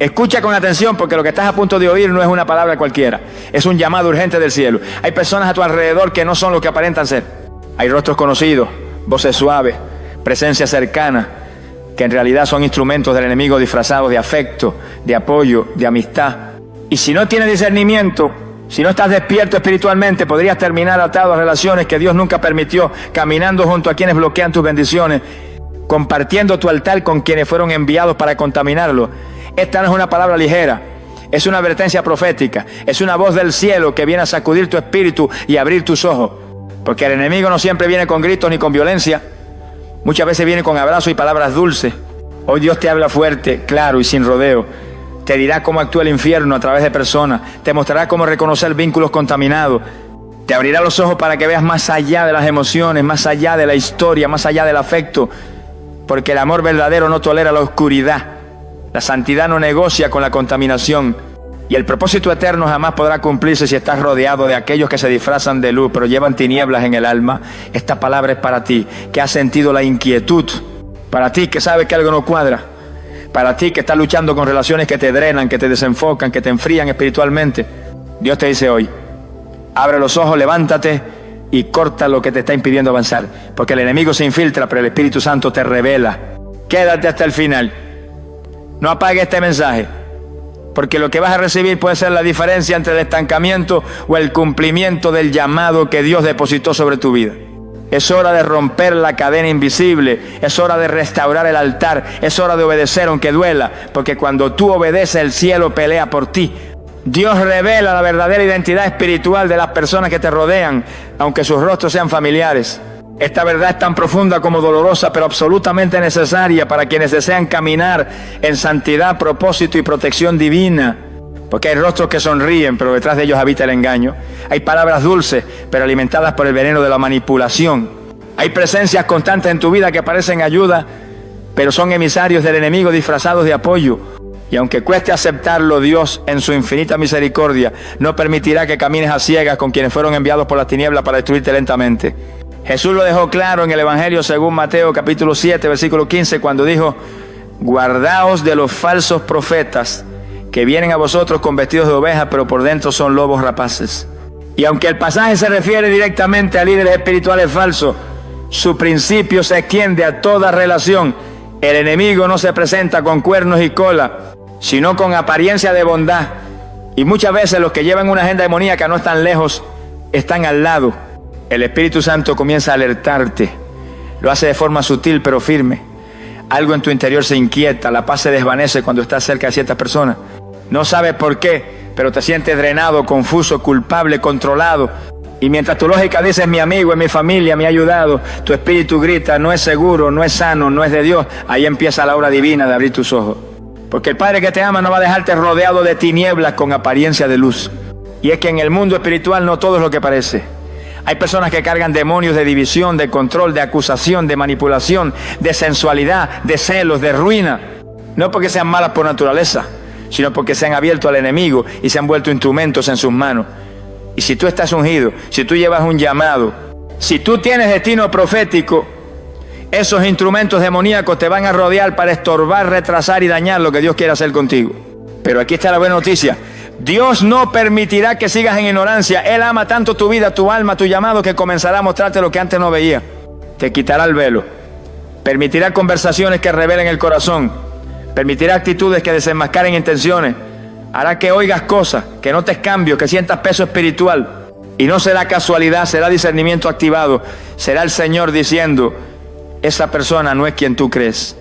Escucha con atención, porque lo que estás a punto de oír no es una palabra cualquiera. Es un llamado urgente del cielo. Hay personas a tu alrededor que no son lo que aparentan ser. Hay rostros conocidos, voces suaves, presencia cercana, que en realidad son instrumentos del enemigo disfrazados de afecto, de apoyo, de amistad. Y si no tienes discernimiento, si no estás despierto espiritualmente, podrías terminar atado a relaciones que Dios nunca permitió, caminando junto a quienes bloquean tus bendiciones, compartiendo tu altar con quienes fueron enviados para contaminarlo. Esta no es una palabra ligera, es una advertencia profética, es una voz del cielo que viene a sacudir tu espíritu y abrir tus ojos. Porque el enemigo no siempre viene con gritos ni con violencia, muchas veces viene con abrazos y palabras dulces. Hoy Dios te habla fuerte, claro y sin rodeo. Te dirá cómo actúa el infierno a través de personas, te mostrará cómo reconocer vínculos contaminados, te abrirá los ojos para que veas más allá de las emociones, más allá de la historia, más allá del afecto, porque el amor verdadero no tolera la oscuridad. La santidad no negocia con la contaminación, y el propósito eterno jamás podrá cumplirse si estás rodeado de aquellos que se disfrazan de luz pero llevan tinieblas en el alma. Esta palabra es para ti, que has sentido la inquietud, para ti que sabes que algo no cuadra, para ti que estás luchando con relaciones que te drenan, que te desenfocan, que te enfrían espiritualmente. Dios te dice hoy, abre los ojos, levántate y corta lo que te está impidiendo avanzar, porque el enemigo se infiltra, pero el Espíritu Santo te revela. Quédate hasta el final. No apague este mensaje, porque lo que vas a recibir puede ser la diferencia entre el estancamiento o el cumplimiento del llamado que Dios depositó sobre tu vida. Es hora de romper la cadena invisible, es hora de restaurar el altar, es hora de obedecer aunque duela, porque cuando tú obedeces el cielo pelea por ti. Dios revela la verdadera identidad espiritual de las personas que te rodean, aunque sus rostros sean familiares. Esta verdad es tan profunda como dolorosa, pero absolutamente necesaria para quienes desean caminar en santidad, propósito y protección divina. Porque hay rostros que sonríen, pero detrás de ellos habita el engaño. Hay palabras dulces, pero alimentadas por el veneno de la manipulación. Hay presencias constantes en tu vida que parecen ayuda, pero son emisarios del enemigo disfrazados de apoyo. Y aunque cueste aceptarlo, Dios, en su infinita misericordia, no permitirá que camines a ciegas con quienes fueron enviados por las tinieblas para destruirte lentamente. Jesús lo dejó claro en el Evangelio según Mateo capítulo 7, versículo 15, cuando dijo: guardaos de los falsos profetas que vienen a vosotros con vestidos de oveja, pero por dentro son lobos rapaces. Y aunque el pasaje se refiere directamente a líderes espirituales falsos, su principio se extiende a toda relación. El enemigo no se presenta con cuernos y cola, sino con apariencia de bondad. Y muchas veces los que llevan una agenda demoníaca no están lejos, están al lado. El Espíritu Santo comienza a alertarte. Lo hace de forma sutil pero firme. Algo en tu interior se inquieta, la paz se desvanece cuando estás cerca de ciertas personas. No sabes por qué, pero te sientes drenado, confuso, culpable, controlado. Y mientras tu lógica dice: es mi amigo, es mi familia, me ha ayudado, tu espíritu grita: no es seguro, no es sano, no es de Dios. Ahí empieza la hora divina de abrir tus ojos. Porque el Padre que te ama no va a dejarte rodeado de tinieblas con apariencia de luz. Y es que en el mundo espiritual no todo es lo que parece. Hay personas que cargan demonios de división, de control, de acusación, de manipulación, de sensualidad, de celos, de ruina. No porque sean malas por naturaleza, sino porque se han abierto al enemigo y se han vuelto instrumentos en sus manos. Y si tú estás ungido, si tú llevas un llamado, si tú tienes destino profético, esos instrumentos demoníacos te van a rodear para estorbar, retrasar y dañar lo que Dios quiere hacer contigo. Pero aquí está la buena noticia. Dios no permitirá que sigas en ignorancia. Él ama tanto tu vida, tu alma, tu llamado, que comenzará a mostrarte lo que antes no veía. Te quitará el velo. Permitirá conversaciones que revelen el corazón. Permitirá actitudes que desenmascaren intenciones. Hará que oigas cosas, que notes cambios, que sientas peso espiritual. Y no será casualidad, será discernimiento activado. Será el Señor diciendo: esa persona no es quien tú crees.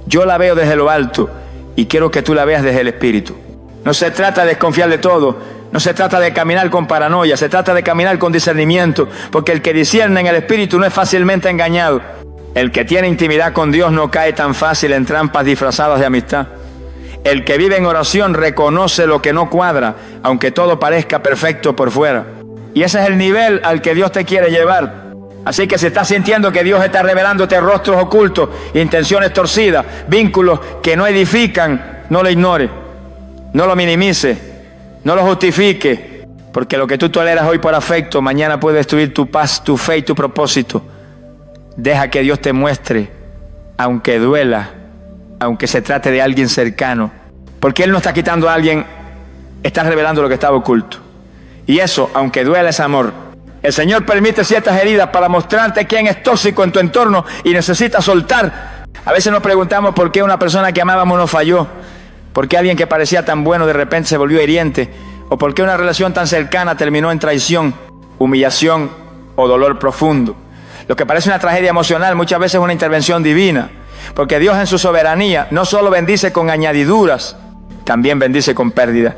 Yo la veo desde lo alto y quiero que tú la veas desde el Espíritu. No se trata de desconfiar de todo, no se trata de caminar con paranoia, se trata de caminar con discernimiento, porque el que discierne en el Espíritu no es fácilmente engañado. El que tiene intimidad con Dios no cae tan fácil en trampas disfrazadas de amistad. El que vive en oración reconoce lo que no cuadra, aunque todo parezca perfecto por fuera. Y ese es el nivel al que Dios te quiere llevar. Así que si estás sintiendo que Dios está revelándote rostros ocultos, intenciones torcidas, vínculos que no edifican, no lo ignores. No lo minimice, no lo justifique, porque lo que tú toleras hoy por afecto, mañana puede destruir tu paz, tu fe y tu propósito. Deja que Dios te muestre, aunque duela, aunque se trate de alguien cercano, Porque Él no está quitando a alguien, está revelando lo que estaba oculto. Y eso, aunque duela, es amor. El Señor permite ciertas heridas para mostrarte quién es tóxico en tu entorno y necesita soltar. A veces nos preguntamos por qué una persona que amábamos nos falló, por qué alguien que parecía tan bueno de repente se volvió hiriente, o por qué una relación tan cercana terminó en traición, humillación o dolor profundo. Lo que parece una tragedia emocional muchas veces es una intervención divina, porque Dios en su soberanía no solo bendice con añadiduras, también bendice con pérdida.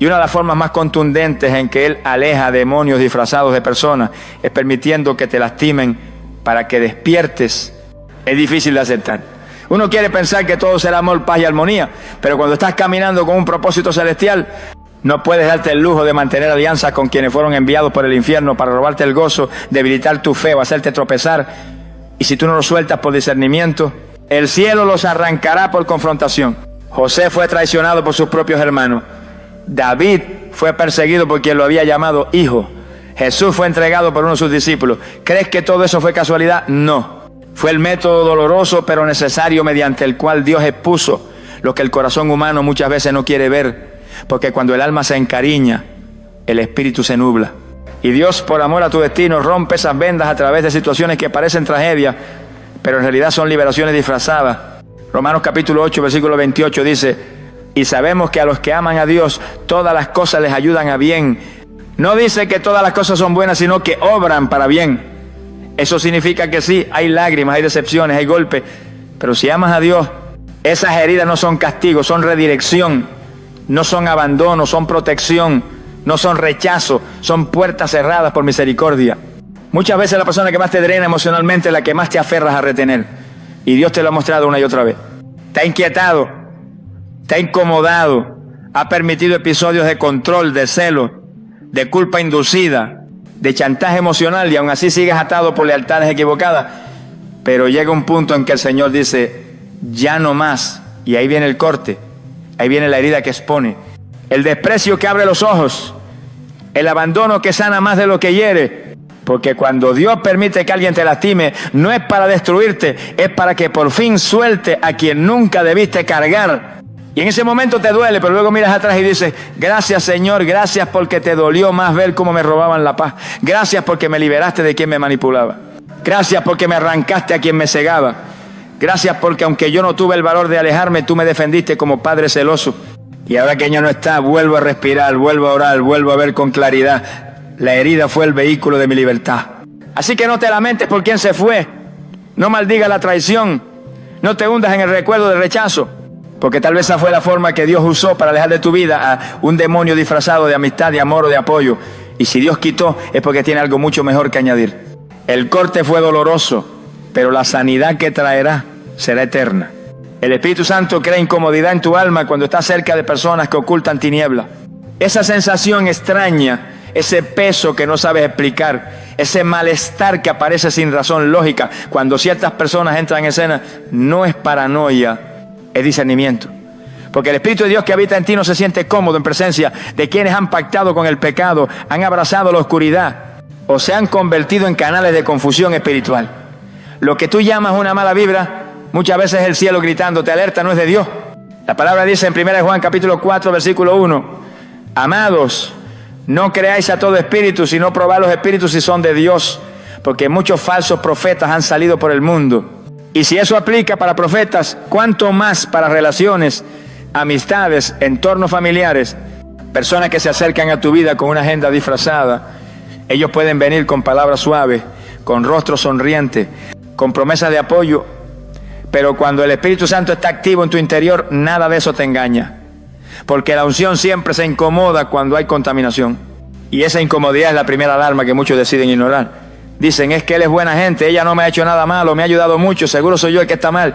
Y una de las formas más contundentes en que Él aleja demonios disfrazados de personas es permitiendo que te lastimen para que despiertes. Es difícil de aceptar. Uno quiere pensar que todo será amor, paz y armonía, pero cuando estás caminando con un propósito celestial, no puedes darte el lujo de mantener alianzas con quienes fueron enviados por el infierno para robarte el gozo, debilitar tu fe o hacerte tropezar. Y si tú no lo sueltas por discernimiento, el cielo los arrancará por confrontación. José fue traicionado por sus propios hermanos. David fue perseguido por quien lo había llamado hijo. Jesús fue entregado por uno de sus discípulos. ¿Crees que todo eso fue casualidad? No. Fue el método doloroso pero necesario mediante el cual Dios expuso lo que el corazón humano muchas veces no quiere ver. Porque cuando el alma se encariña, el espíritu se nubla. Y Dios, por amor a tu destino, rompe esas vendas a través de situaciones que parecen tragedias, pero en realidad son liberaciones disfrazadas. Romanos capítulo 8, versículo 28 dice: y sabemos que a los que aman a Dios, todas las cosas les ayudan a bien. No dice que todas las cosas son buenas, sino que obran para bien. Eso significa que sí, hay lágrimas, hay decepciones, hay golpes, pero si amas a Dios, esas heridas no son castigo, son redirección, no son abandono, son protección, no son rechazo, son puertas cerradas por misericordia. Muchas veces la persona que más te drena emocionalmente es la que más te aferras a retener. Y Dios te lo ha mostrado una y otra vez. Te ha inquietado, te ha incomodado, ha permitido episodios de control, de celo, de culpa inducida, de chantaje emocional, y aún así sigues atado por lealtades equivocadas. Pero llega un punto en que el Señor dice: ya no más. Y ahí viene el corte, ahí viene la herida que expone, el desprecio que abre los ojos, el abandono que sana más de lo que hiere. Porque cuando Dios permite que alguien te lastime, no es para destruirte, es para que por fin suelte a quien nunca debiste cargar. Y en ese momento te duele, pero luego miras atrás y dices: gracias, Señor, gracias porque te dolió más ver cómo me robaban la paz. Gracias porque me liberaste de quien me manipulaba. Gracias porque me arrancaste a quien me cegaba. Gracias porque aunque yo no tuve el valor de alejarme, tú me defendiste como padre celoso. Y ahora que ella no está, vuelvo a respirar, vuelvo a orar, vuelvo a ver con claridad. La herida fue el vehículo de mi libertad. Así que no te lamentes por quien se fue. No maldigas la traición. No te hundas en el recuerdo del rechazo. Porque tal vez esa fue la forma que Dios usó para alejar de tu vida a un demonio disfrazado de amistad, de amor o de apoyo. Y si Dios quitó, es porque tiene algo mucho mejor que añadir. El corte fue doloroso, pero la sanidad que traerá será eterna. El Espíritu Santo crea incomodidad en tu alma cuando estás cerca de personas que ocultan tinieblas. Esa sensación extraña, ese peso que no sabes explicar, ese malestar que aparece sin razón lógica cuando ciertas personas entran en escena, no es paranoia, es discernimiento. Porque el Espíritu de Dios que habita en ti no se siente cómodo en presencia de quienes han pactado con el pecado, han abrazado la oscuridad o se han convertido en canales de confusión espiritual. Lo que tú llamas una mala vibra, muchas veces es el cielo gritando: te alerta, no es de Dios. La palabra dice en 1 Juan capítulo 4 versículo 1: amados, no creáis a todo espíritu, sino probad los espíritus si son de Dios, porque muchos falsos profetas han salido por el mundo. Y si eso aplica para profetas, ¿cuánto más para relaciones, amistades, entornos familiares? Personas que se acercan a tu vida con una agenda disfrazada. Ellos pueden venir con palabras suaves, con rostro sonriente, con promesas de apoyo, pero cuando el Espíritu Santo está activo en tu interior, nada de eso te engaña. Porque la unción siempre se incomoda cuando hay contaminación. Y esa incomodidad es la primera alarma que muchos deciden ignorar. Dicen: es que él es buena gente, ella no me ha hecho nada malo, me ha ayudado mucho, seguro soy yo el que está mal.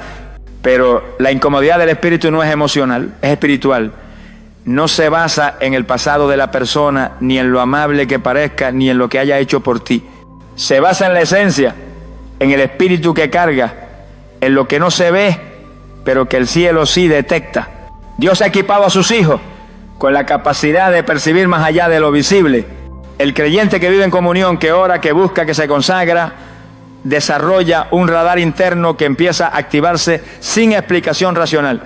Pero la incomodidad del espíritu no es emocional, es espiritual. No se basa en el pasado de la persona, ni en lo amable que parezca, ni en lo que haya hecho por ti. Se basa en la esencia, en el espíritu que carga, en lo que no se ve, pero que el cielo sí detecta. Dios ha equipado a sus hijos con la capacidad de percibir más allá de lo visible. El creyente que vive en comunión, que ora, que busca, que se consagra, desarrolla un radar interno que empieza a activarse sin explicación racional.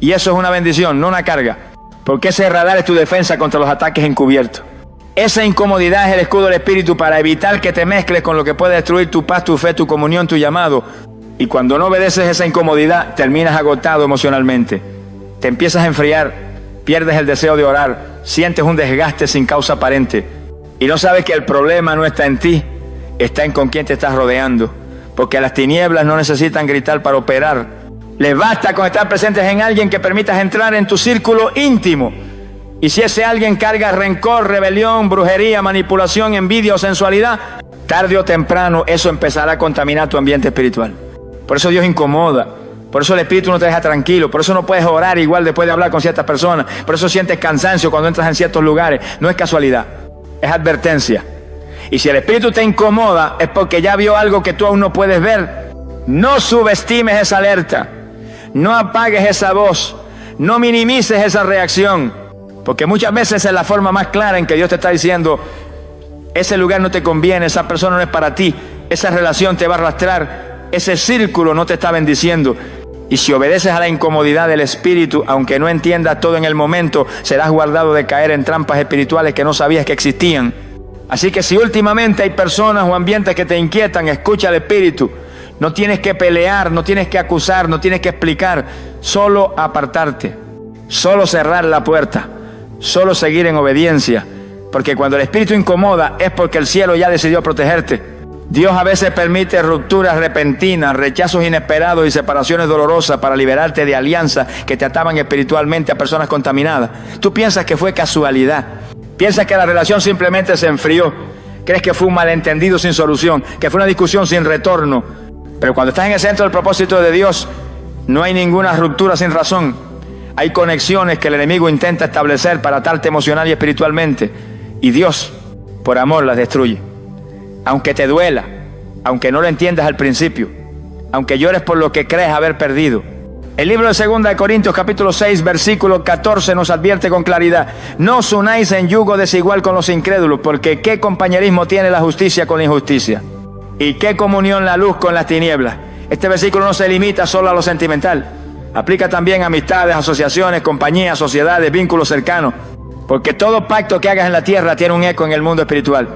Y eso es una bendición, no una carga. Porque ese radar es tu defensa contra los ataques encubiertos. Esa incomodidad es el escudo del Espíritu para evitar que te mezcles con lo que puede destruir tu paz, tu fe, tu comunión, tu llamado. Y cuando no obedeces esa incomodidad, terminas agotado emocionalmente. Te empiezas a enfriar, pierdes el deseo de orar, sientes un desgaste sin causa aparente. Y no sabes que el problema no está en ti, está en con quién te estás rodeando. Porque las tinieblas no necesitan gritar para operar. Les basta con estar presentes en alguien que permitas entrar en tu círculo íntimo. Y si ese alguien carga rencor, rebelión, brujería, manipulación, envidia o sensualidad, tarde o temprano eso empezará a contaminar tu ambiente espiritual. Por eso Dios incomoda. Por eso el Espíritu no te deja tranquilo. Por eso no puedes orar igual después de hablar con ciertas personas. Por eso sientes cansancio cuando entras en ciertos lugares. No es casualidad, es advertencia. Y si el Espíritu te incomoda es porque ya vio algo que tú aún no puedes ver. No subestimes esa alerta. No apagues esa voz. No minimices esa reacción. Porque muchas veces es la forma más clara en que Dios te está diciendo: ese lugar no te conviene, esa persona no es para ti, esa relación te va a arrastrar, ese círculo no te está bendiciendo. Y si obedeces a la incomodidad del Espíritu, aunque no entiendas todo en el momento, serás guardado de caer en trampas espirituales que no sabías que existían. Así que si últimamente hay personas o ambientes que te inquietan, escucha al Espíritu. No tienes que pelear, no tienes que acusar, no tienes que explicar, solo apartarte, solo cerrar la puerta. Solo seguir en obediencia, porque cuando el Espíritu incomoda es porque el cielo ya decidió protegerte. Dios a veces permite rupturas repentinas, rechazos inesperados y separaciones dolorosas para liberarte de alianzas que te ataban espiritualmente a personas contaminadas. Tú piensas que fue casualidad, piensas que la relación simplemente se enfrió, crees que fue un malentendido sin solución, que fue una discusión sin retorno. Pero cuando estás en el centro del propósito de Dios, no hay ninguna ruptura sin razón. Hay conexiones que el enemigo intenta establecer para atarte emocional y espiritualmente. Y Dios, por amor, las destruye. Aunque te duela, aunque no lo entiendas al principio, aunque llores por lo que crees haber perdido. El libro de 2 Corintios capítulo 6, versículo 14 nos advierte con claridad: no os unáis en yugo desigual con los incrédulos, porque ¿qué compañerismo tiene la justicia con la injusticia? ¿Y qué comunión la luz con las tinieblas? Este versículo no se limita solo a lo sentimental. Aplica también a amistades, asociaciones, compañías, sociedades, vínculos cercanos. Porque todo pacto que hagas en la tierra tiene un eco en el mundo espiritual.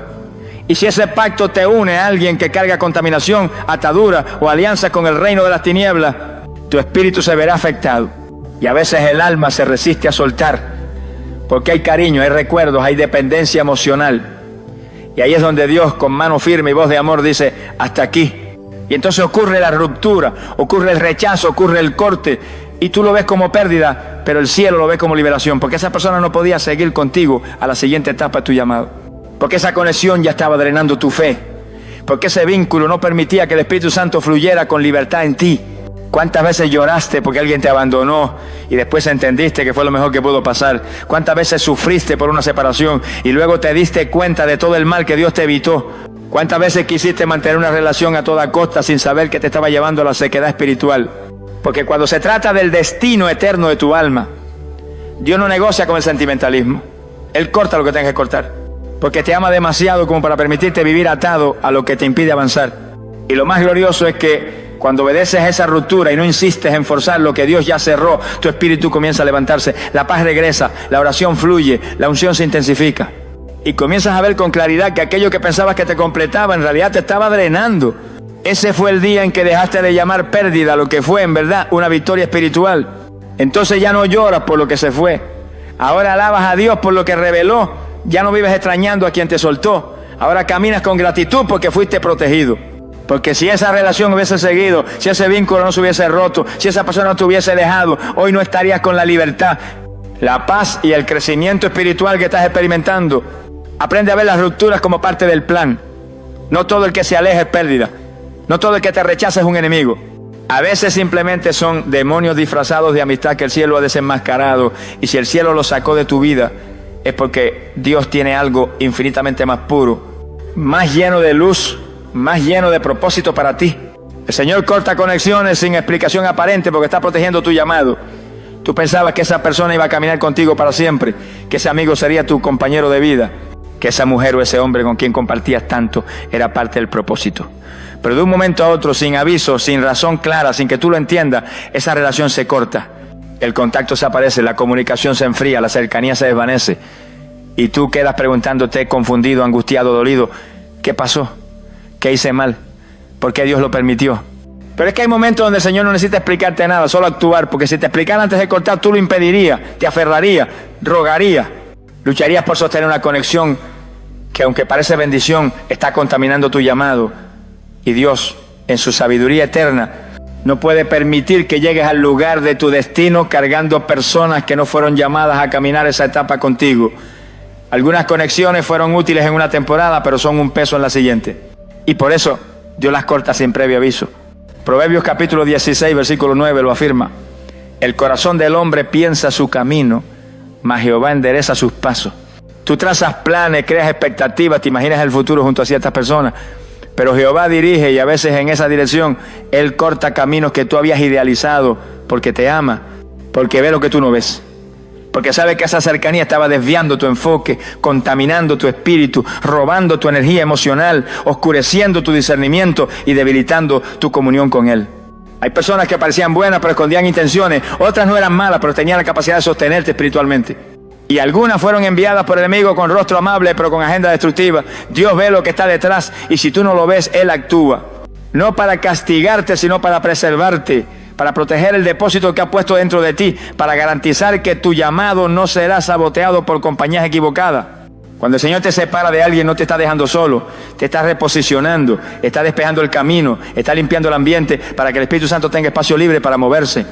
Y si ese pacto te une a alguien que carga contaminación, atadura o alianza con el reino de las tinieblas, tu espíritu se verá afectado. Y a veces el alma se resiste a soltar. Porque hay cariño, hay recuerdos, hay dependencia emocional. Y ahí es donde Dios, con mano firme y voz de amor, dice: hasta aquí. Y entonces ocurre la ruptura, ocurre el rechazo, ocurre el corte, y tú lo ves como pérdida, pero el cielo lo ve como liberación, porque esa persona no podía seguir contigo a la siguiente etapa de tu llamado, porque esa conexión ya estaba drenando tu fe, porque ese vínculo no permitía que el Espíritu Santo fluyera con libertad en ti. ¿Cuántas veces lloraste porque alguien te abandonó y después entendiste que fue lo mejor que pudo pasar? ¿Cuántas veces sufriste por una separación y luego te diste cuenta de todo el mal que Dios te evitó? ¿Cuántas veces quisiste mantener una relación a toda costa sin saber que te estaba llevando a la sequedad espiritual? Porque cuando se trata del destino eterno de tu alma, Dios no negocia con el sentimentalismo. Él corta lo que tenga que cortar, porque te ama demasiado como para permitirte vivir atado a lo que te impide avanzar. Y lo más glorioso es que cuando obedeces a esa ruptura y no insistes en forzar lo que Dios ya cerró, tu espíritu comienza a levantarse, la paz regresa, la oración fluye, la unción se intensifica. Y comienzas a ver con claridad que aquello que pensabas que te completaba en realidad te estaba drenando. Ese fue el día en que dejaste de llamar pérdida lo que fue en verdad una victoria espiritual. Entonces ya no lloras por lo que se fue. Ahora alabas a Dios por lo que reveló. Ya no vives extrañando a quien te soltó. Ahora caminas con gratitud porque fuiste protegido. Porque si esa relación hubiese seguido, si ese vínculo no se hubiese roto, si esa persona no te hubiese dejado, hoy no estarías con la libertad, la paz y el crecimiento espiritual que estás experimentando. Aprende a ver las rupturas como parte del plan. No todo el que se aleja es pérdida. No todo el que te rechaza es un enemigo. A veces simplemente son demonios disfrazados de amistad que el cielo ha desenmascarado. Y si el cielo los sacó de tu vida, es porque Dios tiene algo infinitamente más puro, más lleno de luz, más lleno de propósito para ti. El Señor corta conexiones sin explicación aparente porque está protegiendo tu llamado. Tú pensabas que esa persona iba a caminar contigo para siempre, que ese amigo sería tu compañero de vida, que esa mujer o ese hombre con quien compartías tanto era parte del propósito. Pero de un momento a otro, sin aviso, sin razón clara, sin que tú lo entiendas, esa relación se corta. el contacto se aparece, la comunicación se enfría, la cercanía se desvanece. Y tú quedas preguntándote, confundido, angustiado, dolido, ¿qué pasó? ¿Qué hice mal? ¿Por qué Dios lo permitió? Pero es que hay momentos donde el Señor no necesita explicarte nada, solo actuar, porque si te explicara antes de cortar, tú lo impedirías, te aferrarías, rogarías, lucharías por sostener una conexión que, aunque parece bendición, está contaminando tu llamado. Y Dios, en su sabiduría eterna, no puede permitir que llegues al lugar de tu destino cargando personas que no fueron llamadas a caminar esa etapa contigo. Algunas conexiones fueron útiles en una temporada, pero son un peso en la siguiente. Y por eso Dios las corta sin previo aviso. Proverbios capítulo 16, versículo 9 lo afirma. El corazón del hombre piensa su camino, mas Jehová endereza sus pasos. Tú trazas planes, creas expectativas, te imaginas el futuro junto a ciertas personas, pero Jehová dirige, y a veces en esa dirección Él corta caminos que tú habías idealizado porque te ama, porque ve lo que tú no ves, porque sabe que esa cercanía estaba desviando tu enfoque, contaminando tu espíritu, robando tu energía emocional, oscureciendo tu discernimiento y debilitando tu comunión con Él. Hay personas que parecían buenas pero escondían intenciones, otras no eran malas pero tenían la capacidad de sostenerte espiritualmente. Y algunas fueron enviadas por el enemigo con rostro amable pero con agenda destructiva. Dios ve lo que está detrás y si tú no lo ves, Él actúa. No para castigarte, sino para preservarte, para proteger el depósito que ha puesto dentro de ti, para garantizar que tu llamado no será saboteado por compañías equivocadas. Cuando el Señor te separa de alguien, no te está dejando solo, te está reposicionando, está despejando el camino, está limpiando el ambiente para que el Espíritu Santo tenga espacio libre para moverse.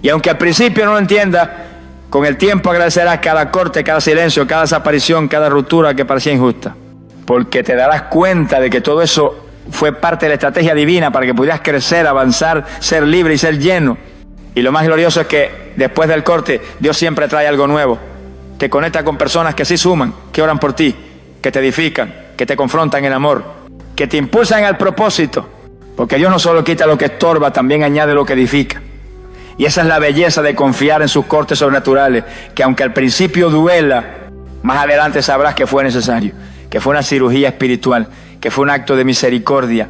Y aunque al principio no lo entienda, con el tiempo agradecerás cada corte, cada silencio, cada desaparición, cada ruptura que parecía injusta. Porque te darás cuenta de que todo eso fue parte de la estrategia divina para que pudieras crecer, avanzar, ser libre y ser lleno. Y lo más glorioso es que después del corte, Dios siempre trae algo nuevo. Te conecta con personas que sí suman, que oran por ti, que te edifican, que te confrontan en amor, que te impulsan al propósito. Porque Dios no solo quita lo que estorba, también añade lo que edifica. Y esa es la belleza de confiar en sus cortes sobrenaturales, que aunque al principio duela, más adelante sabrás que fue necesario, que fue una cirugía espiritual, que fue un acto de misericordia.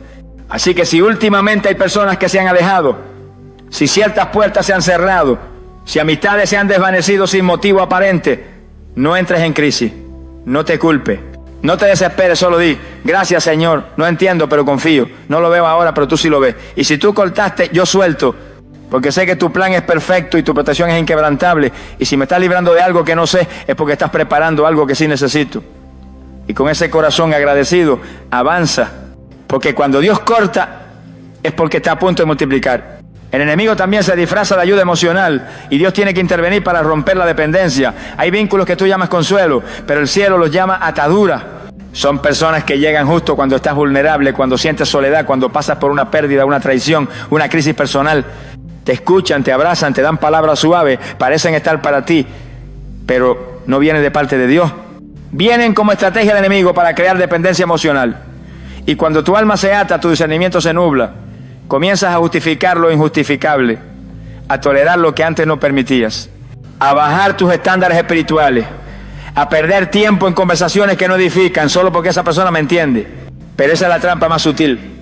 Así que si últimamente hay personas que se han alejado, si ciertas puertas se han cerrado, si amistades se han desvanecido sin motivo aparente, no entres en crisis, no te culpes, no te desesperes, solo di, gracias Señor, no entiendo pero confío, no lo veo ahora pero tú sí lo ves. Y si tú cortaste, yo suelto, porque sé que tu plan es perfecto y tu protección es inquebrantable. Y si me estás librando de algo que no sé, es porque estás preparando algo que sí necesito. Y con ese corazón agradecido, avanza. Porque cuando Dios corta, es porque está a punto de multiplicar. El enemigo también se disfraza de ayuda emocional y Dios tiene que intervenir para romper la dependencia. Hay vínculos que tú llamas consuelo, pero el cielo los llama atadura. Son personas que llegan justo cuando estás vulnerable, cuando sientes soledad, cuando pasas por una pérdida, una traición, una crisis personal. Te escuchan, te abrazan, te dan palabras suaves, parecen estar para ti, pero no vienen de parte de Dios. Vienen como estrategia del enemigo para crear dependencia emocional. Y cuando tu alma se ata, tu discernimiento se nubla. Comienzas a justificar lo injustificable, a tolerar lo que antes no permitías, a bajar tus estándares espirituales, a perder tiempo en conversaciones que no edifican solo porque esa persona me entiende. Pero esa es la trampa más sutil.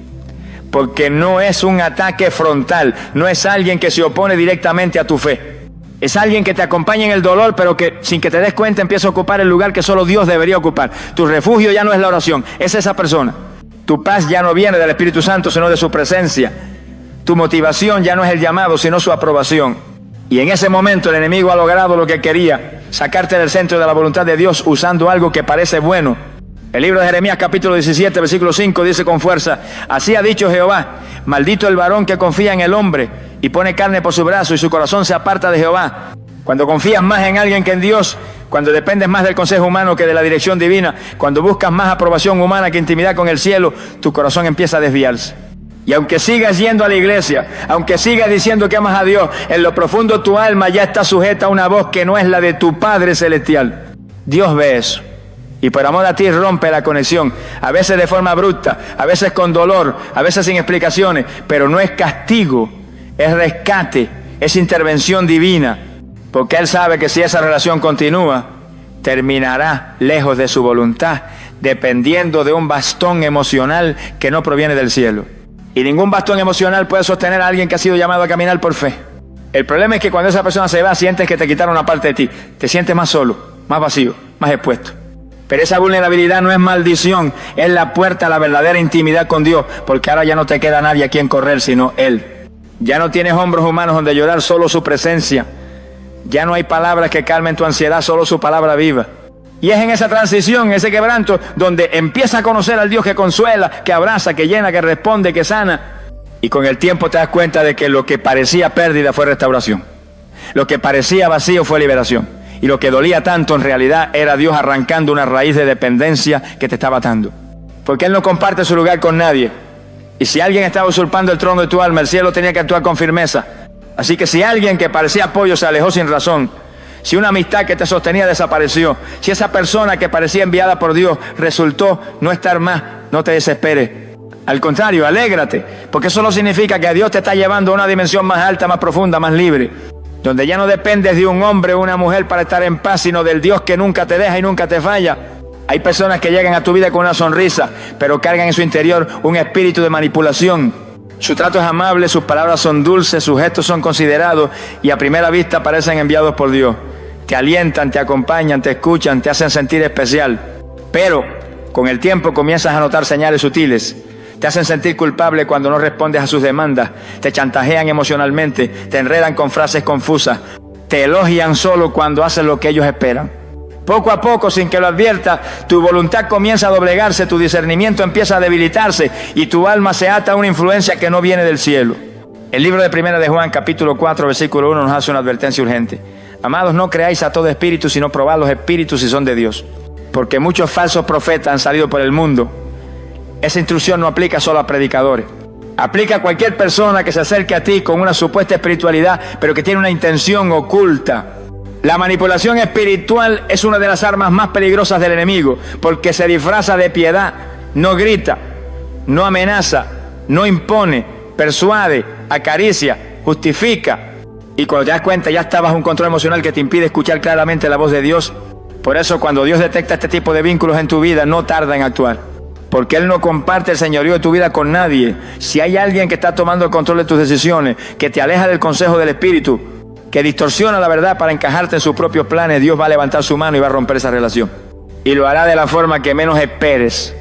Porque no es un ataque frontal, no es alguien que se opone directamente a tu fe. Es alguien que te acompaña en el dolor, pero que sin que te des cuenta empieza a ocupar el lugar que solo Dios debería ocupar. Tu refugio ya no es la oración, es esa persona. Tu paz ya no viene del Espíritu Santo, sino de su presencia. Tu motivación ya no es el llamado, sino su aprobación. Y en ese momento el enemigo ha logrado lo que quería, sacarte del centro de la voluntad de Dios usando algo que parece bueno. El libro de Jeremías capítulo 17, versículo 5 dice con fuerza: así ha dicho Jehová, maldito el varón que confía en el hombre y pone carne por su brazo y su corazón se aparta de Jehová. Cuando confías más en alguien que en Dios, cuando dependes más del consejo humano que de la dirección divina, cuando buscas más aprobación humana que intimidad con el cielo, tu corazón empieza a desviarse. Y aunque sigas yendo a la iglesia, aunque sigas diciendo que amas a Dios, en lo profundo tu alma ya está sujeta a una voz que no es la de tu Padre Celestial. Dios ve eso. Y por amor a ti rompe la conexión, a veces de forma abrupta, a veces con dolor, a veces sin explicaciones, pero no es castigo, es rescate, es intervención divina, porque Él sabe que si esa relación continúa, terminará lejos de su voluntad, dependiendo de un bastón emocional que no proviene del cielo. Y ningún bastón emocional puede sostener a alguien que ha sido llamado a caminar por fe. El problema es que cuando esa persona se va, sientes que te quitaron una parte de ti. Te sientes más solo, más vacío, más expuesto. Pero esa vulnerabilidad no es maldición, es la puerta a la verdadera intimidad con Dios, porque ahora ya no te queda nadie a quien correr, sino Él. Ya no tienes hombros humanos donde llorar, solo su presencia. Ya no hay palabras que calmen tu ansiedad, solo su palabra viva. Y es en esa transición, en ese quebranto, donde empiezas a conocer al Dios que consuela, que abraza, que llena, que responde, que sana. Y con el tiempo te das cuenta de que lo que parecía pérdida fue restauración. Lo que parecía vacío fue liberación. Y lo que dolía tanto en realidad era Dios arrancando una raíz de dependencia que te estaba atando. Porque Él no comparte su lugar con nadie. Y si alguien estaba usurpando el trono de tu alma, el cielo tenía que actuar con firmeza. Así que si alguien que parecía apoyo se alejó sin razón, si una amistad que te sostenía desapareció, si esa persona que parecía enviada por Dios resultó no estar más, no te desesperes. Al contrario, alégrate, porque eso no significa que Dios te está llevando a una dimensión más alta, más profunda, más libre, donde ya no dependes de un hombre o una mujer para estar en paz, sino del Dios que nunca te deja y nunca te falla. Hay personas que llegan a tu vida con una sonrisa, pero cargan en su interior un espíritu de manipulación. Su trato es amable, sus palabras son dulces, sus gestos son considerados y a primera vista parecen enviados por Dios. Te alientan, te acompañan, te escuchan, te hacen sentir especial. Pero con el tiempo comienzas a notar señales sutiles. Te hacen sentir culpable cuando no respondes a sus demandas. Te chantajean emocionalmente, te enredan con frases confusas. Te elogian solo cuando haces lo que ellos esperan. Poco a poco, sin que lo adviertas, tu voluntad comienza a doblegarse, tu discernimiento empieza a debilitarse y tu alma se ata a una influencia que no viene del cielo. El libro de Primera de Juan, capítulo 4, versículo 1, nos hace una advertencia urgente. Amados, no creáis a todo espíritu, sino probad los espíritus si son de Dios. Porque muchos falsos profetas han salido por el mundo. Esa instrucción no aplica solo a predicadores. Aplica a cualquier persona que se acerque a ti con una supuesta espiritualidad, pero que tiene una intención oculta. La manipulación espiritual es una de las armas más peligrosas del enemigo, porque se disfraza de piedad, no grita, no amenaza, no impone, persuade, acaricia, justifica. Y cuando te das cuenta ya está bajo un control emocional que te impide escuchar claramente la voz de Dios. Por eso cuando Dios detecta este tipo de vínculos en tu vida, no tarda en actuar. Porque Él no comparte el señorío de tu vida con nadie. Si hay alguien que está tomando el control de tus decisiones, que te aleja del consejo del Espíritu, que distorsiona la verdad para encajarte en sus propios planes, Dios va a levantar su mano y va a romper esa relación. Y lo hará de la forma que menos esperes,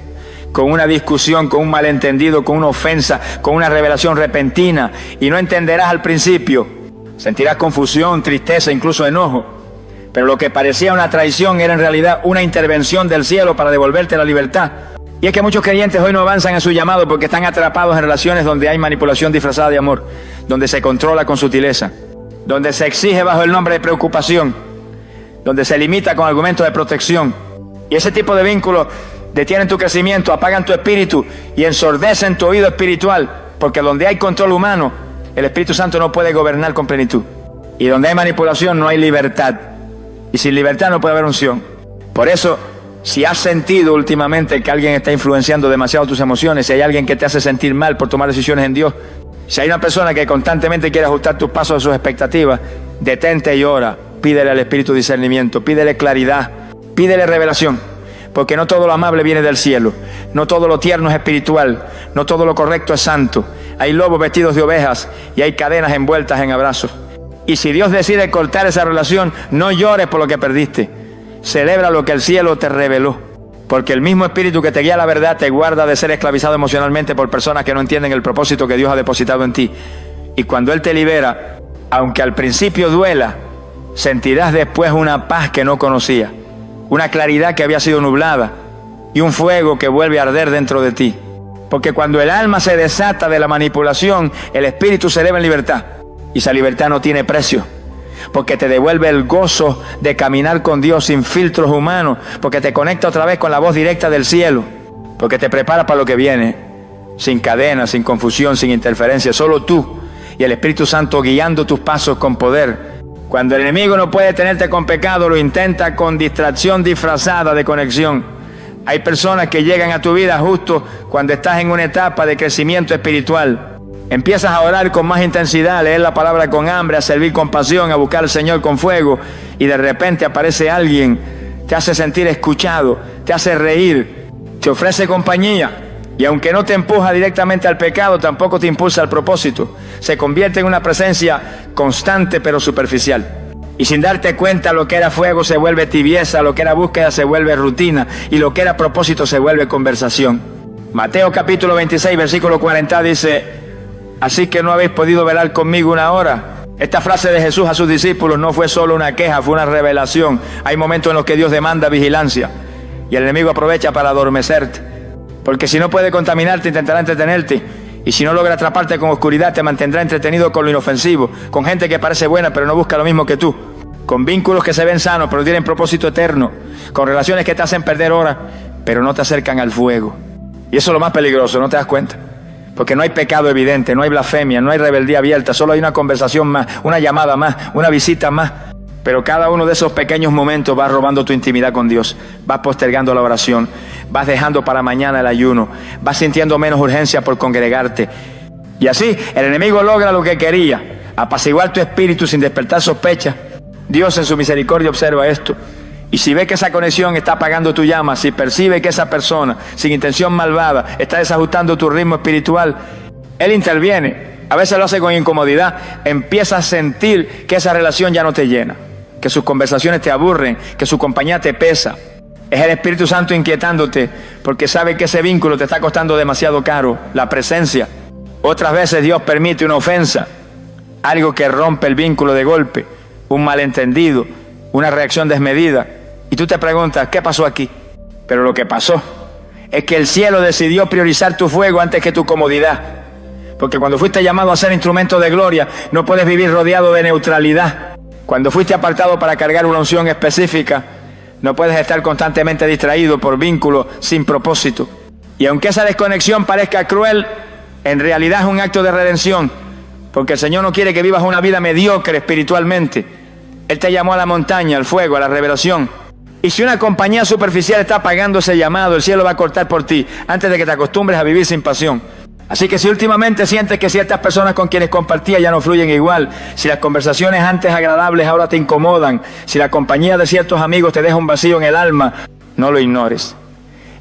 con una discusión, con un malentendido, con una ofensa, con una revelación repentina, y no entenderás al principio. Sentirás confusión, tristeza, incluso enojo. Pero lo que parecía una traición era en realidad una intervención del cielo para devolverte la libertad. Y es que muchos creyentes hoy no avanzan en su llamado porque están atrapados en relaciones donde hay manipulación disfrazada de amor, donde se controla con sutileza, donde se exige bajo el nombre de preocupación, donde se limita con argumentos de protección. Y ese tipo de vínculos detienen tu crecimiento, apagan tu espíritu y ensordecen tu oído espiritual, porque donde hay control humano, el Espíritu Santo no puede gobernar con plenitud. Y donde hay manipulación no hay libertad. Y sin libertad no puede haber unción. Por eso, si has sentido últimamente que alguien está influenciando demasiado tus emociones, si hay alguien que te hace sentir mal por tomar decisiones en Dios, si hay una persona que constantemente quiere ajustar tus pasos a sus expectativas, detente y ora. Pídele al Espíritu discernimiento, pídele claridad, pídele revelación. Porque no todo lo amable viene del cielo, no todo lo tierno es espiritual, no todo lo correcto es santo. Hay lobos vestidos de ovejas y hay cadenas envueltas en abrazos. Y si Dios decide cortar esa relación, no llores por lo que perdiste. Celebra lo que el cielo te reveló. Porque el mismo Espíritu que te guía a la verdad te guarda de ser esclavizado emocionalmente por personas que no entienden el propósito que Dios ha depositado en ti. Y cuando Él te libera, aunque al principio duela, sentirás después una paz que no conocías, una claridad que había sido nublada y un fuego que vuelve a arder dentro de ti. Porque cuando el alma se desata de la manipulación, el espíritu se eleva en libertad. Y esa libertad no tiene precio. Porque te devuelve el gozo de caminar con Dios sin filtros humanos. Porque te conecta otra vez con la voz directa del cielo. Porque te prepara para lo que viene. Sin cadenas, sin confusión, sin interferencia. Solo tú y el Espíritu Santo guiando tus pasos con poder. Cuando el enemigo no puede tenerte con pecado, lo intenta con distracción disfrazada de conexión. Hay personas que llegan a tu vida justo cuando estás en una etapa de crecimiento espiritual. Empiezas a orar con más intensidad, a leer la palabra con hambre, a servir con pasión, a buscar al Señor con fuego. Y de repente aparece alguien, te hace sentir escuchado, te hace reír, te ofrece compañía. Y aunque no te empuja directamente al pecado, tampoco te impulsa al propósito. Se convierte en una presencia constante pero superficial. Y sin darte cuenta, lo que era fuego se vuelve tibieza, lo que era búsqueda se vuelve rutina, y lo que era propósito se vuelve conversación. Mateo capítulo 26, versículo 40 dice: así que no habéis podido velar conmigo una hora. Esta frase de Jesús a sus discípulos no fue solo una queja, fue una revelación. Hay momentos en los que Dios demanda vigilancia y el enemigo aprovecha para adormecerte, porque si no puede contaminarte, intentará entretenerte, y si no logra atraparte con oscuridad, te mantendrá entretenido con lo inofensivo, con gente que parece buena pero no busca lo mismo que tú, con vínculos que se ven sanos pero tienen propósito eterno, con relaciones que te hacen perder horas pero no te acercan al fuego. Y eso es lo más peligroso, ¿no te das cuenta? Porque no hay pecado evidente, no hay blasfemia, no hay rebeldía abierta, solo hay una conversación más, una llamada más, una visita más. Pero cada uno de esos pequeños momentos va robando tu intimidad con Dios, vas postergando la oración, vas dejando para mañana el ayuno, vas sintiendo menos urgencia por congregarte. Y así el enemigo logra lo que quería, apaciguar tu espíritu sin despertar sospecha. Dios en su misericordia observa esto. Y si ve que esa conexión está apagando tu llama, si percibe que esa persona, sin intención malvada, está desajustando tu ritmo espiritual, Él interviene. A veces lo hace con incomodidad. Empieza a sentir que esa relación ya no te llena, que sus conversaciones te aburren, que su compañía te pesa. Es el Espíritu Santo inquietándote, porque sabe que ese vínculo te está costando demasiado caro, la presencia. Otras veces Dios permite una ofensa, algo que rompe el vínculo de golpe, un malentendido, una reacción desmedida. Y tú te preguntas, ¿qué pasó aquí? Pero lo que pasó es que el cielo decidió priorizar tu fuego antes que tu comodidad. Porque cuando fuiste llamado a ser instrumento de gloria, no puedes vivir rodeado de neutralidad. Cuando fuiste apartado para cargar una unción específica, no puedes estar constantemente distraído por vínculos sin propósito. Y aunque esa desconexión parezca cruel, en realidad es un acto de redención. Porque el Señor no quiere que vivas una vida mediocre espiritualmente. Él te llamó a la montaña, al fuego, a la revelación. Y si una compañía superficial está apagando ese llamado, el cielo va a cortar por ti antes de que te acostumbres a vivir sin pasión. Así que si últimamente sientes que ciertas personas con quienes compartías ya no fluyen igual, si las conversaciones antes agradables ahora te incomodan, si la compañía de ciertos amigos te deja un vacío en el alma, no lo ignores.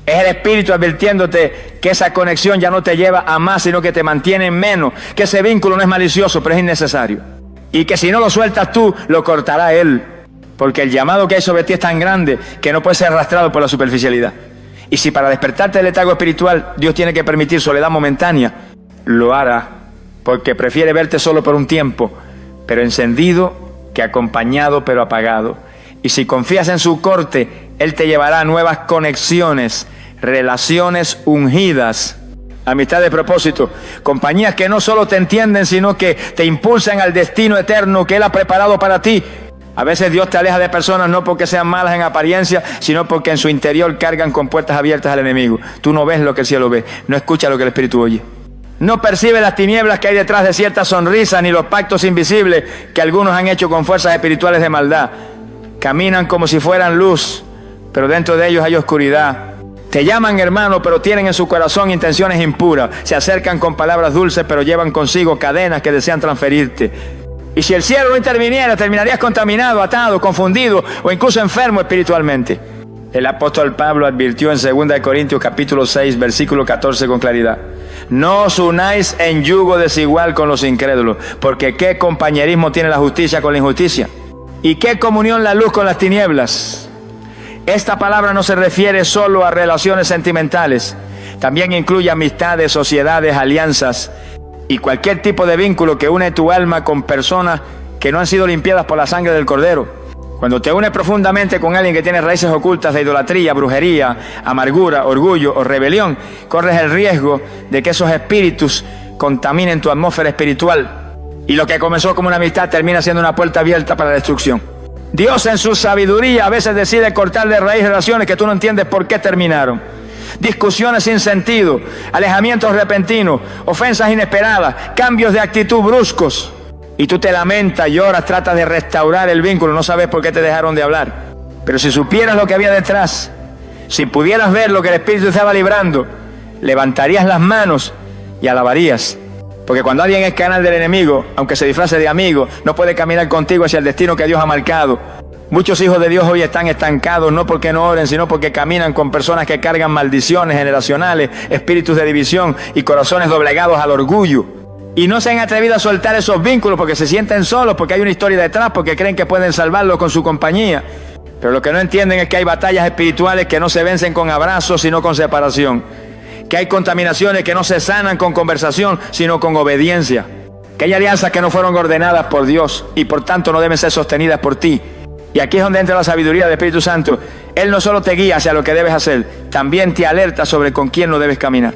Es el Espíritu advirtiéndote que esa conexión ya no te lleva a más, sino que te mantiene en menos, que ese vínculo no es malicioso, pero es innecesario. Y que si no lo sueltas tú, lo cortará Él. Porque el llamado que hay sobre ti es tan grande que no puede ser arrastrado por la superficialidad. Y si para despertarte del letargo espiritual Dios tiene que permitir soledad momentánea, lo hará, porque prefiere verte solo por un tiempo, pero encendido, que acompañado pero apagado. Y si confías en su corte, Él te llevará a nuevas conexiones, relaciones ungidas, amistad de propósito, compañías que no solo te entienden, sino que te impulsan al destino eterno que Él ha preparado para ti. A veces Dios te aleja de personas no porque sean malas en apariencia, sino porque en su interior cargan con puertas abiertas al enemigo. Tú no ves lo que el cielo ve, no escuchas lo que el Espíritu oye. No percibe las tinieblas que hay detrás de ciertas sonrisas, ni los pactos invisibles que algunos han hecho con fuerzas espirituales de maldad. Caminan como si fueran luz, pero dentro de ellos hay oscuridad. Te llaman hermano, pero tienen en su corazón intenciones impuras. Se acercan con palabras dulces, pero llevan consigo cadenas que desean transferirte. Y si el cielo no interviniera, terminarías contaminado, atado, confundido o incluso enfermo espiritualmente. El apóstol Pablo advirtió en 2 Corintios capítulo 6, versículo 14 con claridad: no os unáis en yugo desigual con los incrédulos, porque qué compañerismo tiene la justicia con la injusticia, y qué comunión la luz con las tinieblas. Esta palabra no se refiere solo a relaciones sentimentales, también incluye amistades, sociedades, alianzas y cualquier tipo de vínculo que une tu alma con personas que no han sido limpiadas por la sangre del Cordero. Cuando te unes profundamente con alguien que tiene raíces ocultas de idolatría, brujería, amargura, orgullo o rebelión, corres el riesgo de que esos espíritus contaminen tu atmósfera espiritual, y lo que comenzó como una amistad termina siendo una puerta abierta para la destrucción. Dios en su sabiduría a veces decide cortar de raíz relaciones que tú no entiendes por qué terminaron. Discusiones sin sentido, alejamientos repentinos, ofensas inesperadas, cambios de actitud bruscos. Y tú te lamentas, lloras, tratas de restaurar el vínculo, no sabes por qué te dejaron de hablar. Pero si supieras lo que había detrás, si pudieras ver lo que el Espíritu estaba librando, levantarías las manos y alabarías. Porque cuando alguien es canal del enemigo, aunque se disfrace de amigo, no puede caminar contigo hacia el destino que Dios ha marcado. Muchos hijos de Dios hoy están estancados, no porque no oren, sino porque caminan con personas que cargan maldiciones generacionales, espíritus de división y corazones doblegados al orgullo. Y no se han atrevido a soltar esos vínculos porque se sienten solos, porque hay una historia detrás, porque creen que pueden salvarlo con su compañía. Pero lo que no entienden es que hay batallas espirituales que no se vencen con abrazos, sino con separación. Que hay contaminaciones que no se sanan con conversación, sino con obediencia. Que hay alianzas que no fueron ordenadas por Dios y por tanto no deben ser sostenidas por ti. Y aquí es donde entra la sabiduría del Espíritu Santo. Él no solo te guía hacia lo que debes hacer, también te alerta sobre con quién no debes caminar.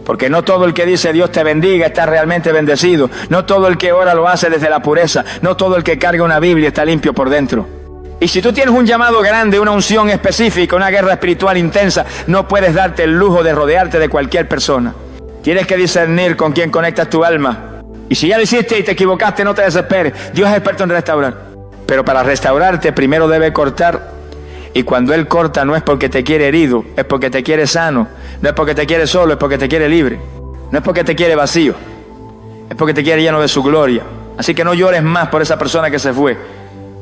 Porque no todo el que dice Dios te bendiga está realmente bendecido. No todo el que ora lo hace desde la pureza. No todo el que carga una Biblia está limpio por dentro. Y si tú tienes un llamado grande, una unción específica, una guerra espiritual intensa, no puedes darte el lujo de rodearte de cualquier persona. Tienes que discernir con quién conectas tu alma. Y si ya lo hiciste y te equivocaste, no te desesperes. Dios es experto en restaurar. Pero para restaurarte primero debe cortar. Y cuando Él corta no es porque te quiere herido, es porque te quiere sano. No es porque te quiere solo, es porque te quiere libre. No es porque te quiere vacío, es porque te quiere lleno de su gloria. Así que no llores más por esa persona que se fue.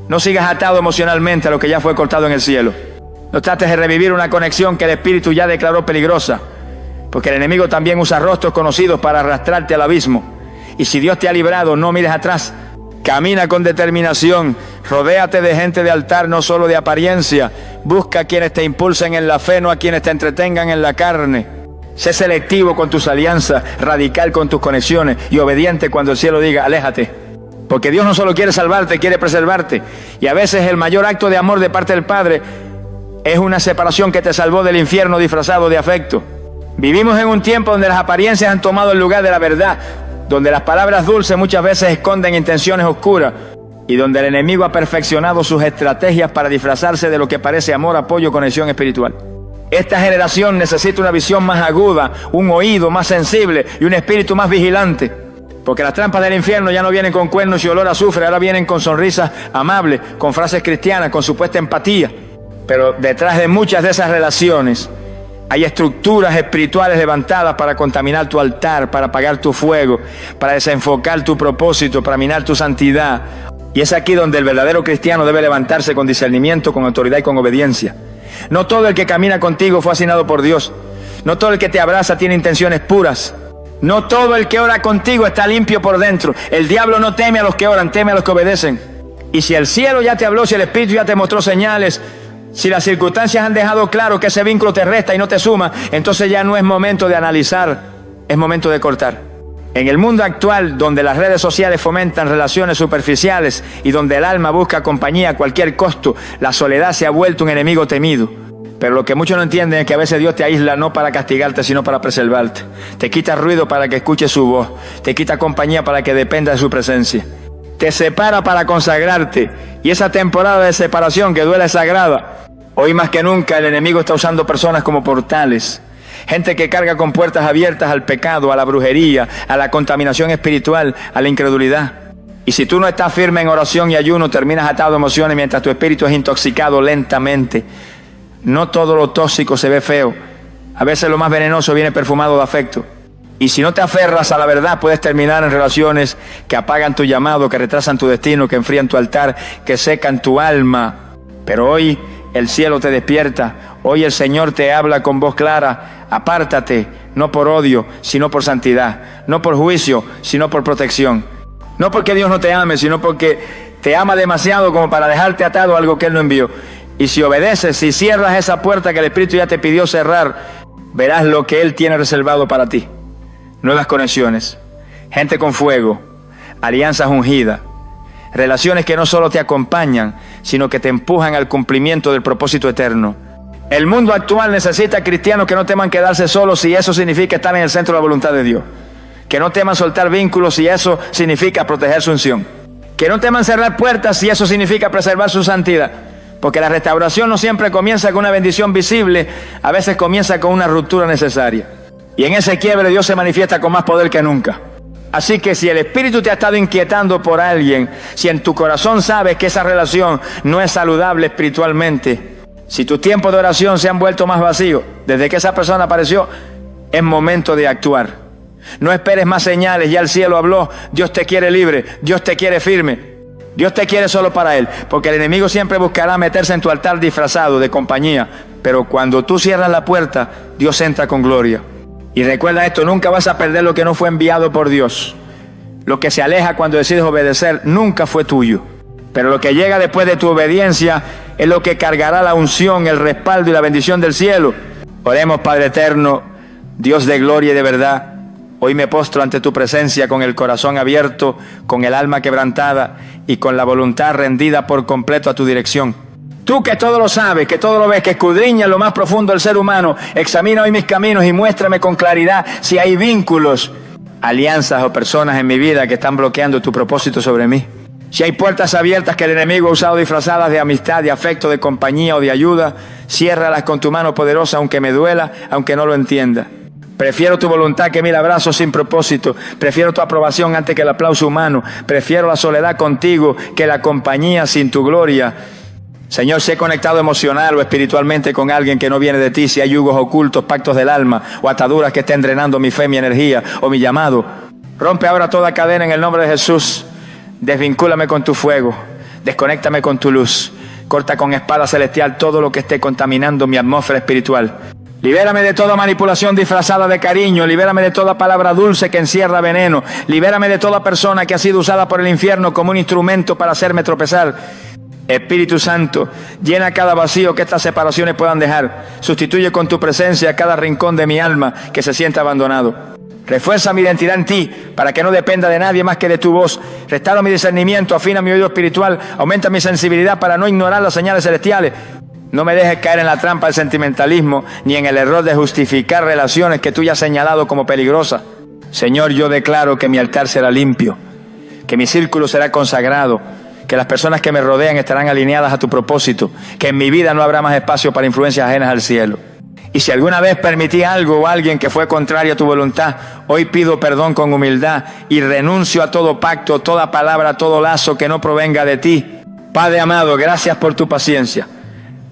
No sigas atado emocionalmente a lo que ya fue cortado en el cielo. No trates de revivir una conexión que el Espíritu ya declaró peligrosa. Porque el enemigo también usa rostros conocidos para arrastrarte al abismo. Y si Dios te ha librado, no mires atrás. Camina con determinación, rodéate de gente de altar, no solo de apariencia. Busca a quienes te impulsen en la fe, no a quienes te entretengan en la carne. Sé selectivo con tus alianzas, radical con tus conexiones y obediente cuando el cielo diga, aléjate. Porque Dios no solo quiere salvarte, quiere preservarte. Y a veces el mayor acto de amor de parte del Padre es una separación que te salvó del infierno disfrazado de afecto. Vivimos en un tiempo donde las apariencias han tomado el lugar de la verdad, donde las palabras dulces muchas veces esconden intenciones oscuras y donde el enemigo ha perfeccionado sus estrategias para disfrazarse de lo que parece amor, apoyo, conexión espiritual. Esta generación necesita una visión más aguda, un oído más sensible y un espíritu más vigilante. Porque las trampas del infierno ya no vienen con cuernos y olor a azufre, ahora vienen con sonrisas amables, con frases cristianas, con supuesta empatía. Pero detrás de muchas de esas relaciones hay estructuras espirituales levantadas para contaminar tu altar, para apagar tu fuego, para desenfocar tu propósito, para minar tu santidad. Y es aquí donde el verdadero cristiano debe levantarse con discernimiento, con autoridad y con obediencia. No todo el que camina contigo fue asignado por Dios. No todo el que te abraza tiene intenciones puras. No todo el que ora contigo está limpio por dentro. El diablo no teme a los que oran, teme a los que obedecen. Y si el cielo ya te habló, si el Espíritu ya te mostró señales, si las circunstancias han dejado claro que ese vínculo te resta y no te suma, entonces ya no es momento de analizar, es momento de cortar. En el mundo actual, donde las redes sociales fomentan relaciones superficiales y donde el alma busca compañía a cualquier costo, la soledad se ha vuelto un enemigo temido. Pero lo que muchos no entienden es que a veces Dios te aísla no para castigarte, sino para preservarte. Te quita ruido para que escuches su voz, te quita compañía para que dependa de su presencia. Te separa para consagrarte, y esa temporada de separación que duele es sagrada. Hoy más que nunca el enemigo está usando personas como portales. Gente que carga con puertas abiertas al pecado, a la brujería, a la contaminación espiritual, a la incredulidad. Y si tú no estás firme en oración y ayuno, terminas atado a emociones mientras tu espíritu es intoxicado lentamente. No todo lo tóxico se ve feo. A veces lo más venenoso viene perfumado de afecto. Y si no te aferras a la verdad, puedes terminar en relaciones que apagan tu llamado, que retrasan tu destino, que enfrían tu altar, que secan tu alma. Pero hoy el cielo te despierta. Hoy el Señor te habla con voz clara. Apártate, no por odio, sino por santidad. No por juicio, sino por protección. No porque Dios no te ame, sino porque te ama demasiado como para dejarte atado a algo que Él no envió. Y si obedeces, si cierras esa puerta que el Espíritu ya te pidió cerrar, verás lo que Él tiene reservado para ti. Nuevas conexiones, gente con fuego, alianzas ungidas, relaciones que no solo te acompañan, sino que te empujan al cumplimiento del propósito eterno. El mundo actual necesita cristianos que no teman quedarse solos si eso significa estar en el centro de la voluntad de Dios. Que no teman soltar vínculos si eso significa proteger su unción. Que no teman cerrar puertas si eso significa preservar su santidad. Porque la restauración no siempre comienza con una bendición visible, a veces comienza con una ruptura necesaria. Y en ese quiebre Dios se manifiesta con más poder que nunca. Así que si el Espíritu te ha estado inquietando por alguien, si en tu corazón sabes que esa relación no es saludable espiritualmente, si tus tiempos de oración se han vuelto más vacíos desde que esa persona apareció, es momento de actuar. No esperes más señales, ya el cielo habló, Dios te quiere libre, Dios te quiere firme. Dios te quiere solo para Él, porque el enemigo siempre buscará meterse en tu altar disfrazado de compañía, pero cuando tú cierras la puerta, Dios entra con gloria. Y recuerda esto, nunca vas a perder lo que no fue enviado por Dios. Lo que se aleja cuando decides obedecer nunca fue tuyo. Pero lo que llega después de tu obediencia es lo que cargará la unción, el respaldo y la bendición del cielo. Oremos, Padre eterno, Dios de gloria y de verdad. Hoy me postro ante tu presencia con el corazón abierto, con el alma quebrantada y con la voluntad rendida por completo a tu dirección. Tú que todo lo sabes, que todo lo ves, que escudriñas lo más profundo del ser humano, examina hoy mis caminos y muéstrame con claridad si hay vínculos, alianzas o personas en mi vida que están bloqueando tu propósito sobre mí. Si hay puertas abiertas que el enemigo ha usado disfrazadas de amistad, de afecto, de compañía o de ayuda, ciérralas con tu mano poderosa, aunque me duela, aunque no lo entienda. Prefiero tu voluntad que 1000 abrazos sin propósito. Prefiero tu aprobación antes que el aplauso humano. Prefiero la soledad contigo que la compañía sin tu gloria. Señor, si he conectado emocional o espiritualmente con alguien que no viene de ti, si hay yugos ocultos, pactos del alma o ataduras que estén drenando mi fe, mi energía o mi llamado, rompe ahora toda cadena en el nombre de Jesús. Desvincúlame con tu fuego, desconéctame con tu luz. Corta con espada celestial todo lo que esté contaminando mi atmósfera espiritual. Libérame de toda manipulación disfrazada de cariño, libérame de toda palabra dulce que encierra veneno, libérame de toda persona que ha sido usada por el infierno como un instrumento para hacerme tropezar. Espíritu Santo, llena cada vacío que estas separaciones puedan dejar. Sustituye con tu presencia cada rincón de mi alma que se sienta abandonado. Refuerza mi identidad en ti para que no dependa de nadie más que de tu voz. Restaura mi discernimiento, afina mi oído espiritual, aumenta mi sensibilidad para no ignorar las señales celestiales. No me dejes caer en la trampa del sentimentalismo ni en el error de justificar relaciones que tú ya has señalado como peligrosas. Señor, yo declaro que mi altar será limpio, que mi círculo será consagrado, que las personas que me rodean estarán alineadas a tu propósito, que en mi vida no habrá más espacio para influencias ajenas al cielo. Y si alguna vez permití algo o alguien que fue contrario a tu voluntad, hoy pido perdón con humildad y renuncio a todo pacto, toda palabra, todo lazo que no provenga de ti. Padre amado, gracias por tu paciencia.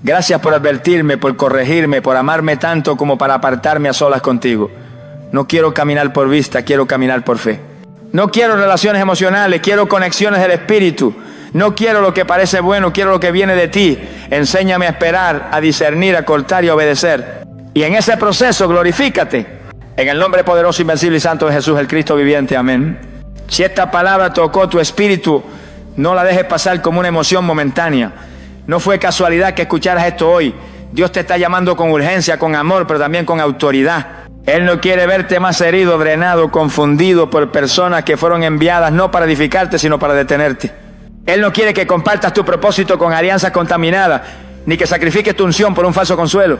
Gracias por advertirme, por corregirme, por amarme tanto como para apartarme a solas contigo. No quiero caminar por vista, quiero caminar por fe. No quiero relaciones emocionales, quiero conexiones del espíritu. No quiero lo que parece bueno, quiero lo que viene de ti. Enséñame a esperar, a discernir, a cortar y a obedecer. Y en ese proceso glorifícate. En el nombre poderoso, invencible y santo de Jesús, el Cristo viviente. Amén. Si esta palabra tocó tu espíritu, no la dejes pasar como una emoción momentánea. No fue casualidad que escucharas esto hoy. Dios te está llamando con urgencia, con amor, pero también con autoridad. Él no quiere verte más herido, drenado, confundido por personas que fueron enviadas no para edificarte, sino para detenerte. Él no quiere que compartas tu propósito con alianzas contaminadas, ni que sacrifiques tu unción por un falso consuelo.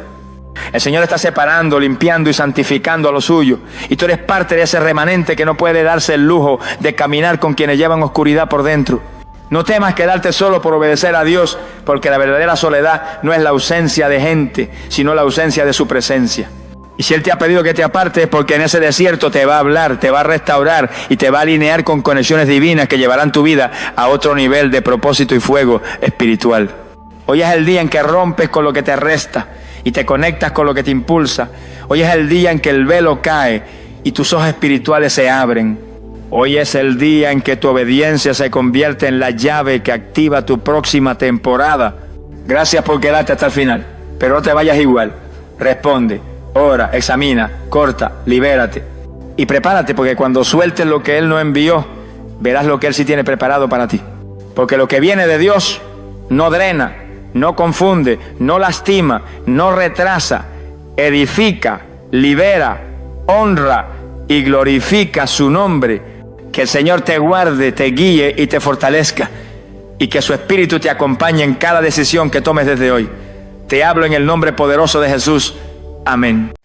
El Señor está separando, limpiando y santificando a lo suyo. Y tú eres parte de ese remanente que no puede darse el lujo de caminar con quienes llevan oscuridad por dentro. No temas quedarte solo por obedecer a Dios, porque la verdadera soledad no es la ausencia de gente, sino la ausencia de su presencia. Y si Él te ha pedido que te apartes, es porque en ese desierto te va a hablar, te va a restaurar y te va a alinear con conexiones divinas que llevarán tu vida a otro nivel de propósito y fuego espiritual. Hoy es el día en que rompes con lo que te resta y te conectas con lo que te impulsa. Hoy es el día en que el velo cae y tus ojos espirituales se abren. Hoy es el día en que tu obediencia se convierte en la llave que activa tu próxima temporada. Gracias por quedarte hasta el final, pero no te vayas igual. Responde, ora, examina, corta, libérate. Y prepárate, porque cuando sueltes lo que Él no envió, verás lo que Él sí tiene preparado para ti. Porque lo que viene de Dios no drena, no confunde, no lastima, no retrasa, edifica, libera, honra y glorifica su nombre. Que el Señor te guarde, te guíe y te fortalezca, y que su Espíritu te acompañe en cada decisión que tomes desde hoy. Te hablo en el nombre poderoso de Jesús. Amén.